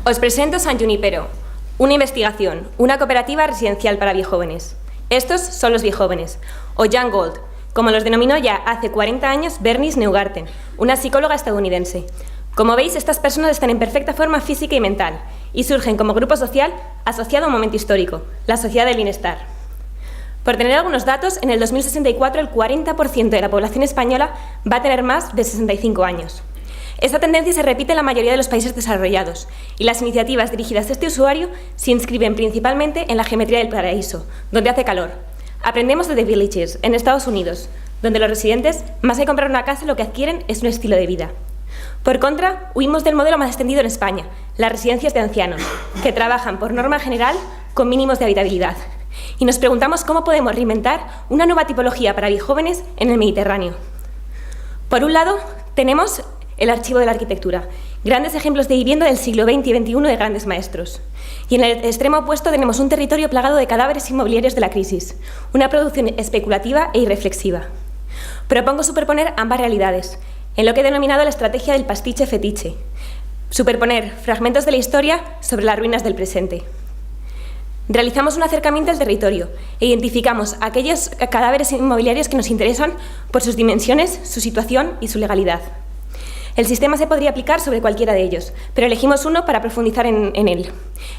Os presento San Junipero, una investigación, una cooperativa residencial para biojóvenes. Estos son los biojóvenes, o Young Gold, como los denominó ya hace 40 años Bernice Neugarten, una psicóloga estadounidense. Como veis, estas personas están en perfecta forma física y mental y surgen como grupo social asociado a un momento histórico, la sociedad del bienestar. Por tener algunos datos, en el 2064 el 40% de la población española va a tener más de 65 años. Esta tendencia se repite en la mayoría de los países desarrollados y las iniciativas dirigidas a este usuario se inscriben principalmente en la geometría del paraíso, donde hace calor. Aprendemos de The Villagers, en Estados Unidos, donde los residentes, más que comprar una casa, lo que adquieren es un estilo de vida. Por contra, huimos del modelo más extendido en España, las residencias de ancianos, que trabajan por norma general con mínimos de habitabilidad. Y nos preguntamos cómo podemos reinventar una nueva tipología para biojóvenes en el Mediterráneo. Por un lado, tenemos el archivo de la arquitectura, grandes ejemplos de vivienda del siglo XX y XXI de grandes maestros. Y en el extremo opuesto tenemos un territorio plagado de cadáveres inmobiliarios de la crisis, una producción especulativa e irreflexiva. Propongo superponer ambas realidades, en lo que he denominado la estrategia del pastiche fetiche, superponer fragmentos de la historia sobre las ruinas del presente. Realizamos un acercamiento al territorio e identificamos aquellos cadáveres inmobiliarios que nos interesan por sus dimensiones, su situación y su legalidad. El sistema se podría aplicar sobre cualquiera de ellos, pero elegimos uno para profundizar en él.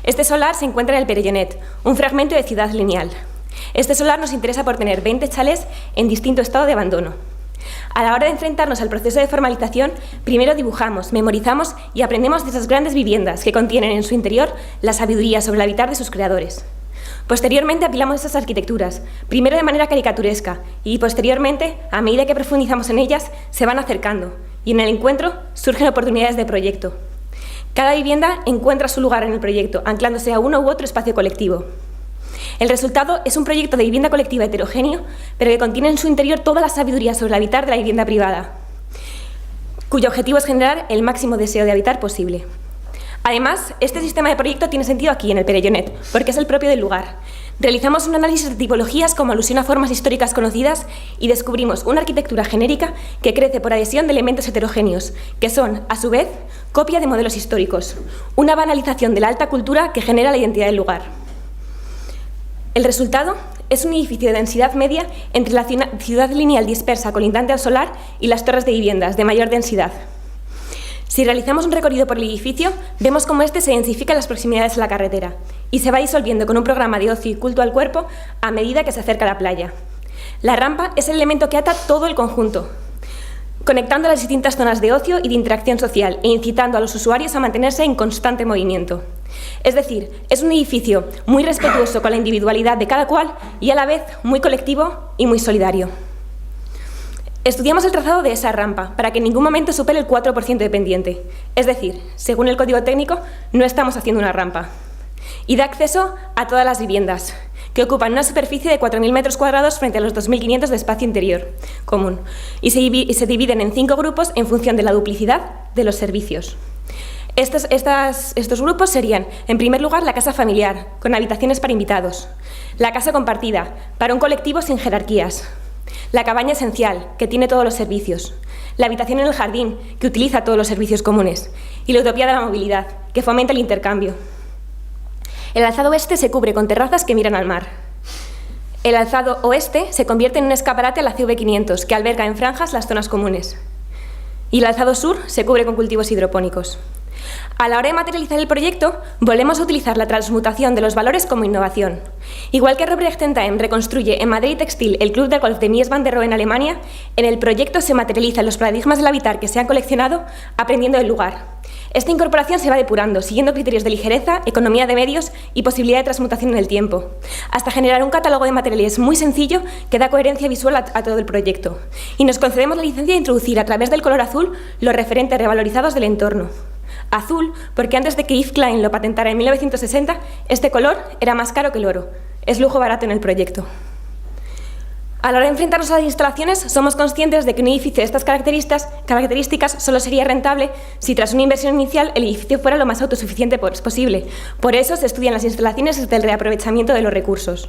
Este solar se encuentra en el Perellonet, un fragmento de ciudad lineal. Este solar nos interesa por tener 20 chalés en distinto estado de abandono. A la hora de enfrentarnos al proceso de formalización, primero dibujamos, memorizamos y aprendemos de esas grandes viviendas que contienen en su interior la sabiduría sobre el habitar de sus creadores. Posteriormente apilamos esas arquitecturas, primero de manera caricaturesca y posteriormente, a medida que profundizamos en ellas, se van acercando y en el encuentro surgen oportunidades de proyecto. Cada vivienda encuentra su lugar en el proyecto, anclándose a uno u otro espacio colectivo. El resultado es un proyecto de vivienda colectiva heterogéneo, pero que contiene en su interior toda la sabiduría sobre el habitar de la vivienda privada, cuyo objetivo es generar el máximo deseo de habitar posible. Además, este sistema de proyecto tiene sentido aquí, en el Perellonet, porque es el propio del lugar. Realizamos un análisis de tipologías como alusión a formas históricas conocidas y descubrimos una arquitectura genérica que crece por adhesión de elementos heterogéneos, que son, a su vez, copia de modelos históricos, una banalización de la alta cultura que genera la identidad del lugar. El resultado es un edificio de densidad media entre la ciudad lineal dispersa colindante al solar y las torres de viviendas de mayor densidad. Si realizamos un recorrido por el edificio, vemos cómo este se densifica en las proximidades a la carretera y se va disolviendo con un programa de ocio y culto al cuerpo a medida que se acerca a la playa. La rampa es el elemento que ata todo el conjunto, conectando las distintas zonas de ocio y de interacción social e incitando a los usuarios a mantenerse en constante movimiento. Es decir, es un edificio muy respetuoso con la individualidad de cada cual y a la vez muy colectivo y muy Estudiamos el trazado de esa rampa para que en ningún momento supere el 4% de pendiente. Es decir, según el código técnico, no estamos haciendo una rampa. Y da acceso a todas las viviendas, que ocupan una superficie de 4.000 metros cuadrados frente a los 2.500 de espacio interior común, y se dividen en 5 grupos en función de la duplicidad de los servicios. Estos grupos serían, en primer lugar, la casa familiar, con habitaciones para invitados, la casa compartida, para un colectivo sin jerarquías, la cabaña esencial, que tiene todos los servicios, la habitación en el jardín, que utiliza todos los servicios comunes, y la utopía de la movilidad, que fomenta el intercambio. El alzado oeste se cubre con terrazas que miran al mar. El alzado oeste se convierte en un escaparate a la CV500, que alberga en franjas las zonas comunes. Y el alzado sur se cubre con cultivos hidropónicos. A la hora de materializar el proyecto, volvemos a utilizar la transmutación de los valores como innovación. Igual que Robrecht en Time reconstruye en Madrid Textil el club de golf de Mies van der Rohe en Alemania, en el proyecto se materializan los paradigmas del habitar que se han coleccionado aprendiendo del lugar. Esta incorporación se va depurando, siguiendo criterios de ligereza, economía de medios y posibilidad de transmutación en el tiempo, hasta generar un catálogo de materiales muy sencillo que da coherencia visual a todo el proyecto. Y nos concedemos la licencia de introducir a través del color azul los referentes revalorizados del entorno. Azul, porque antes de que Yves Klein lo patentara en 1960, este color era más caro que el oro. Es lujo barato en el proyecto. A la hora de enfrentarnos a las instalaciones, somos conscientes de que un edificio de estas características solo sería rentable si tras una inversión inicial el edificio fuera lo más autosuficiente posible. Por eso se estudian las instalaciones desde el reaprovechamiento de los recursos.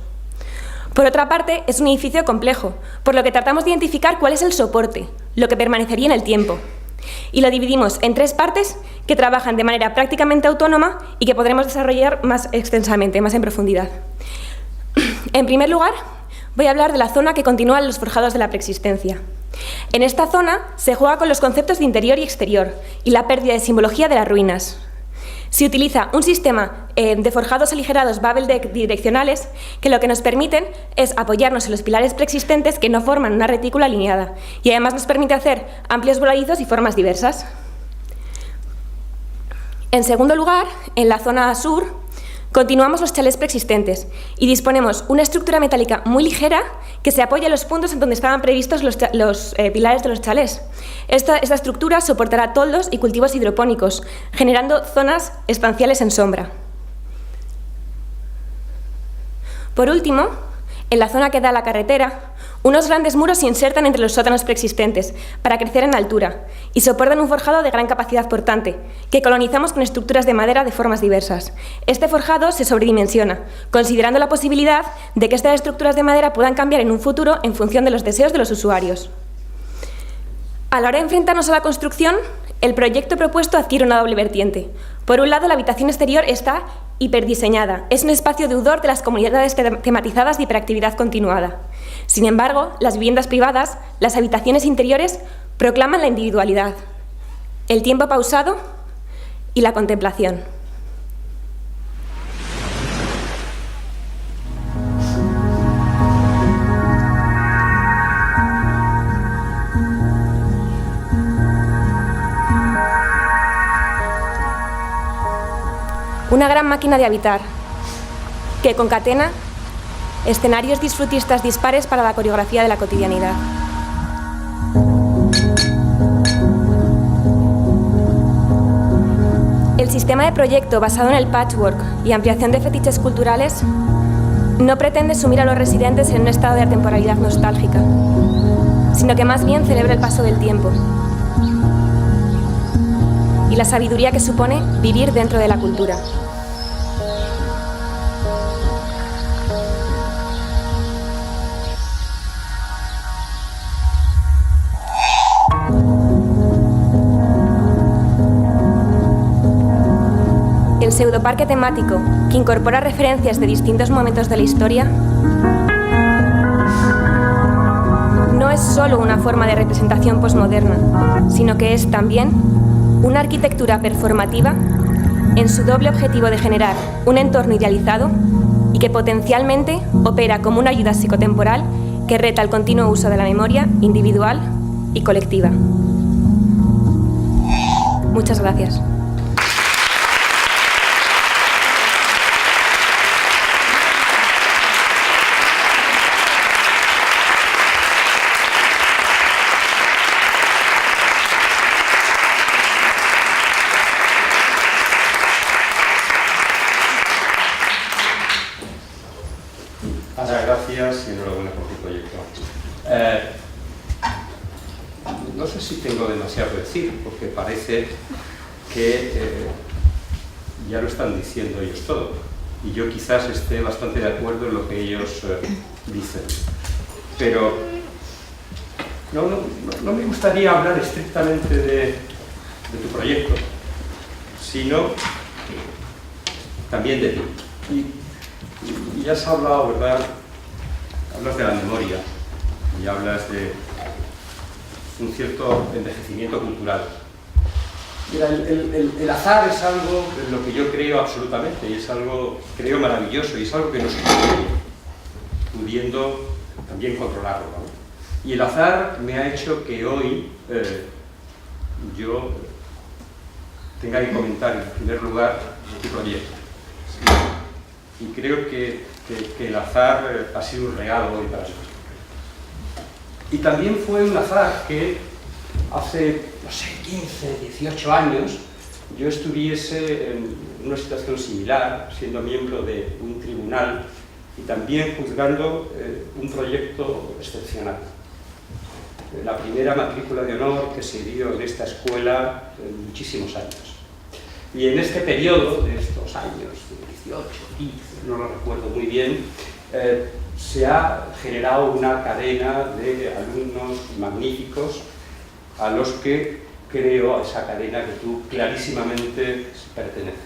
Por otra parte, es un edificio complejo, por lo que tratamos de identificar cuál es el soporte, lo que permanecería en el tiempo. Y lo dividimos en 3 partes que trabajan de manera prácticamente autónoma y que podremos desarrollar más extensamente, más en profundidad. En primer lugar, voy a hablar de la zona que continúa los forjados de la preexistencia. En esta zona se juega con los conceptos de interior y exterior y la pérdida de simbología de las ruinas. Se utiliza un sistema de forjados aligerados Babel-direccionales que lo que nos permiten es apoyarnos en los pilares preexistentes que no forman una retícula alineada y además nos permite hacer amplios voladizos y formas diversas. En segundo lugar, en la zona sur, continuamos los chalés preexistentes y disponemos una estructura metálica muy ligera que se apoya en los puntos en donde estaban previstos los pilares de los chalés. Esta estructura soportará toldos y cultivos hidropónicos, generando zonas estanciales en sombra. Por último, en la zona que da a la carretera, unos grandes muros se insertan entre los sótanos preexistentes para crecer en altura y soportan un forjado de gran capacidad portante, que colonizamos con estructuras de madera de formas diversas. Este forjado se sobredimensiona, considerando la posibilidad de que estas estructuras de madera puedan cambiar en un futuro en función de los deseos de los usuarios. A la hora de enfrentarnos a la construcción, el proyecto propuesto adquiere una doble vertiente. Por un lado, la habitación exterior está hiperdiseñada. Es un espacio deudor de las comunidades tematizadas de hiperactividad continuada. Sin embargo, las viviendas privadas, las habitaciones interiores, proclaman la individualidad, el tiempo pausado y la contemplación. Una gran máquina de habitar, que concatena escenarios disfrutistas dispares para la coreografía de la cotidianidad. El sistema de proyecto basado en el patchwork y ampliación de fetiches culturales no pretende sumir a los residentes en un estado de atemporalidad nostálgica, sino que más bien celebra el paso del tiempo y la sabiduría que supone vivir dentro de la cultura. El pseudoparque temático, que incorpora referencias de distintos momentos de la historia, no es solo una forma de representación posmoderna, sino que es también una arquitectura performativa en su doble objetivo de generar un entorno idealizado y que potencialmente opera como una ayuda psicotemporal que reta el continuo uso de la memoria individual y colectiva. Muchas gracias. Muchas gracias y enhorabuena por tu proyecto. No sé si tengo demasiado que decir, porque parece que ya lo están diciendo ellos todo. Y yo quizás esté bastante de acuerdo en lo que ellos dicen. Pero no me gustaría hablar estrictamente de tu proyecto, sino también de ti. Y ya has hablado, ¿verdad? Hablas de la memoria y hablas de un cierto envejecimiento cultural. Mira, el azar es algo en lo que yo creo absolutamente, y es algo, creo, maravilloso, y es algo que nos conviene, pudiendo también controlarlo, ¿no? Y el azar me ha hecho que hoy yo tenga que comentar en primer lugar tu proyecto. Y creo que el azar ha sido un regalo hoy para nosotros. Y también fue un azar que hace, no sé, 15, 18 años yo estuviese en una situación similar, siendo miembro de un tribunal y también juzgando un proyecto excepcional. La primera matrícula de honor que se dio en esta escuela en muchísimos años. Y en este periodo de estos años, 18, 15, no lo recuerdo muy bien, se ha generado una cadena de alumnos magníficos a los que creo, a esa cadena que tú clarísimamente perteneces.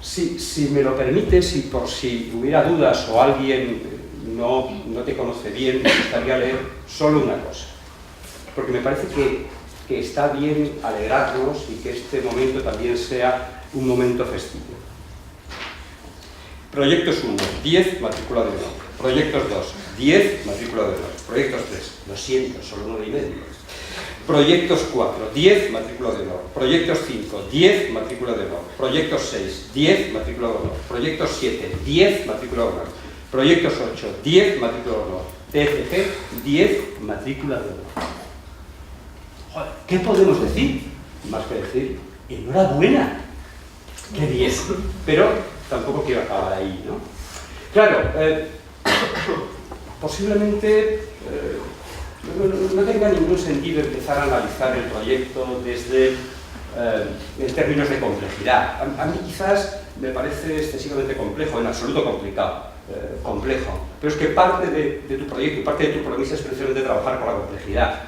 Si me lo permites, y por si hubiera dudas o alguien no te conoce bien, me gustaría leer solo una cosa, porque me parece que está bien alegrarnos y que este momento también sea un momento festivo. Proyectos 1, 10, matrícula de honor. Proyectos 2, 10, matrícula de honor. Proyectos 3, lo siento, solo 9,5. Proyectos 4, 10, matrícula de honor. Proyectos 5, 10, matrícula de honor. Proyectos 6, 10, matrícula de honor. Proyectos 7, 10, matrícula de honor. Proyectos 8, 10, matrícula de honor. TFG, 10, matrícula de honor. Joder, ¿qué podemos decir? Más que decir, enhorabuena. ¡Qué bien! Pero tampoco quiero acabar ahí, ¿no? Claro, posiblemente no tenga ningún sentido empezar a analizar el proyecto desde en términos de complejidad. A mí quizás me parece excesivamente complejo, en absoluto complicado, complejo. Pero es que parte de tu proyecto y parte de tu premisa es precisamente trabajar con la complejidad.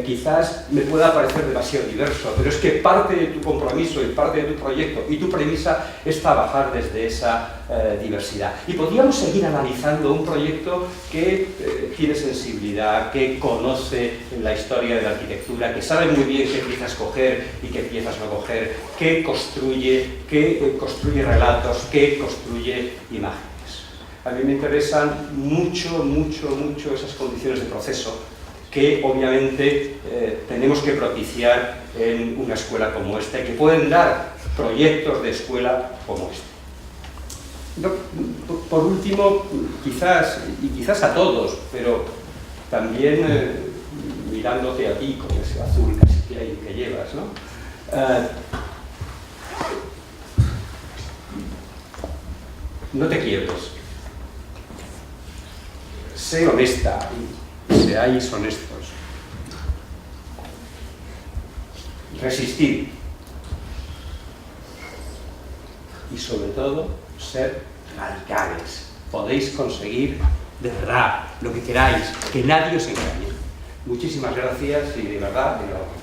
Quizás me pueda parecer demasiado diverso, pero es que parte de tu compromiso y parte de tu proyecto y tu premisa es trabajar desde esa diversidad. Y podríamos seguir analizando un proyecto que tiene sensibilidad, que conoce la historia de la arquitectura, que sabe muy bien qué piezas coger y qué piezas no coger, que construye relatos, que construye imágenes. A mí me interesan mucho esas condiciones de proceso que obviamente tenemos que propiciar en una escuela como esta y que pueden dar proyectos de escuela como este. Por último, quizás a todos, pero también mirándote a ti con ese azul casi que llevas, ¿no? No te quiebres. Sé honesta y seáis honestos. Resistid. Y sobre todo, ser radicales. Podéis conseguir de verdad lo que queráis, que nadie os engañe. Muchísimas gracias y de verdad, enhorabuena.